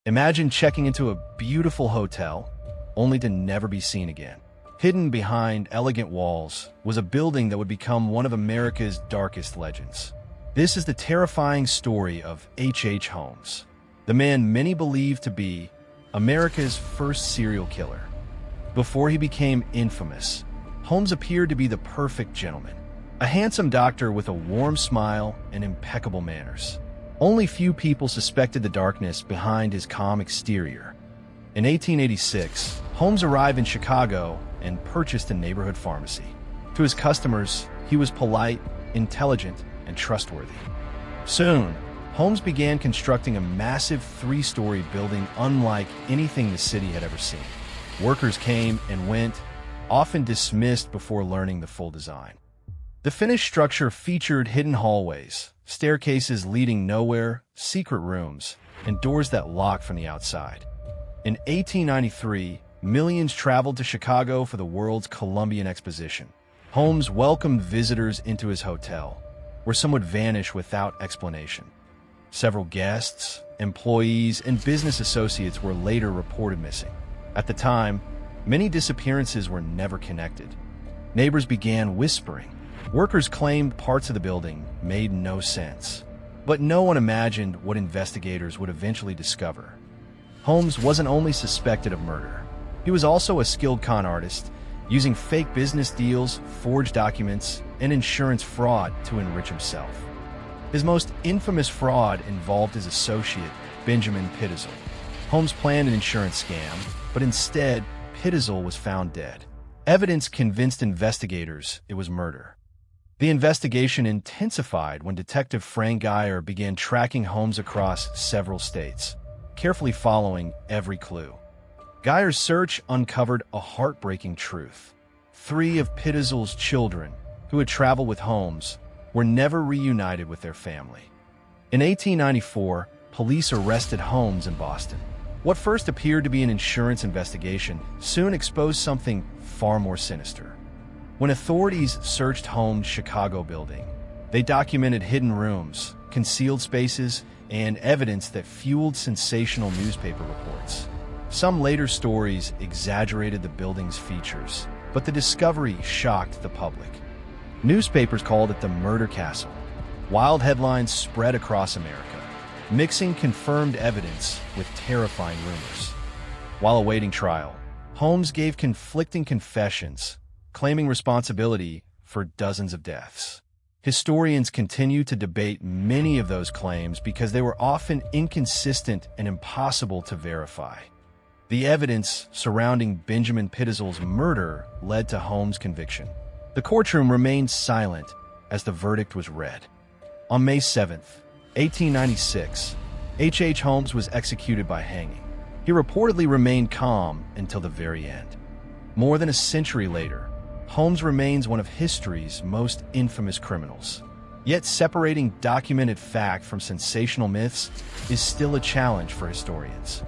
Imagine checking into a beautiful hotel, only to never be seen again. Hidden behind elegant walls was a building that would become one of America's darkest legends. This is the terrifying story of H. Holmes, the man many believe to be America's first serial killer. Before he became infamous, Holmes appeared to be the perfect gentleman, a handsome doctor with a warm smile and impeccable manners. Only few people suspected the darkness behind his calm exterior. In 1886, Holmes arrived in Chicago and purchased a neighborhood pharmacy. To his customers, he was polite, intelligent, and trustworthy. Soon, Holmes began constructing a massive three-story building unlike anything the city had ever seen. Workers came and went, often dismissed before learning the full design. The finished structure featured hidden hallways, staircases leading nowhere, secret rooms, and doors that locked from the outside. In 1893, millions traveled to Chicago for the world's Columbian Exposition. Holmes welcomed visitors into his hotel, where some would vanish without explanation. Several guests, employees, and business associates were later reported missing. At the time, many disappearances were never connected. Neighbors began whispering. Workers claimed parts of the building made no sense. But no one imagined what investigators would eventually discover. Holmes wasn't only suspected of murder. He was also a skilled con artist, using fake business deals, forged documents, and insurance fraud to enrich himself. His most infamous fraud involved his associate, Benjamin Pitzel. Holmes planned an insurance scam, but instead, Pitzel was found dead. Evidence convinced investigators it was murder. The investigation intensified when Detective Frank Geyer began tracking Holmes across several states, carefully following every clue. Geyer's search uncovered a heartbreaking truth. 3 of Pitzel's children, who had traveled with Holmes, were never reunited with their family. In 1894, police arrested Holmes in Boston. What first appeared to be an insurance investigation soon exposed something far more sinister. When authorities searched Holmes' Chicago building, they documented hidden rooms, concealed spaces, and evidence that fueled sensational newspaper reports. Some later stories exaggerated the building's features, but the discovery shocked the public. Newspapers called it the Murder Castle. Wild headlines spread across America, mixing confirmed evidence with terrifying rumors. While awaiting trial, Holmes gave conflicting confessions, claiming responsibility for dozens of deaths. Historians continue to debate many of those claims because they were often inconsistent and impossible to verify. The evidence surrounding Benjamin Pitzel's murder led to Holmes' conviction. The courtroom remained silent as the verdict was read. On May 7, 1896, H. Holmes was executed by hanging. He reportedly remained calm until the very end. More than a century later, Holmes remains one of history's most infamous criminals. Yet separating documented fact from sensational myths is still a challenge for historians.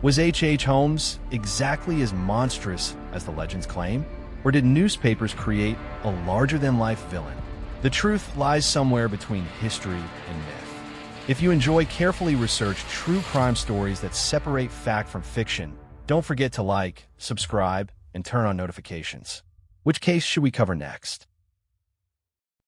Was H. Holmes exactly as monstrous as the legends claim? Or did newspapers create a larger-than-life villain? The truth lies somewhere between history and myth. If you enjoy carefully researched true crime stories that separate fact from fiction, don't forget to like, subscribe, and turn on notifications. Which case should we cover next?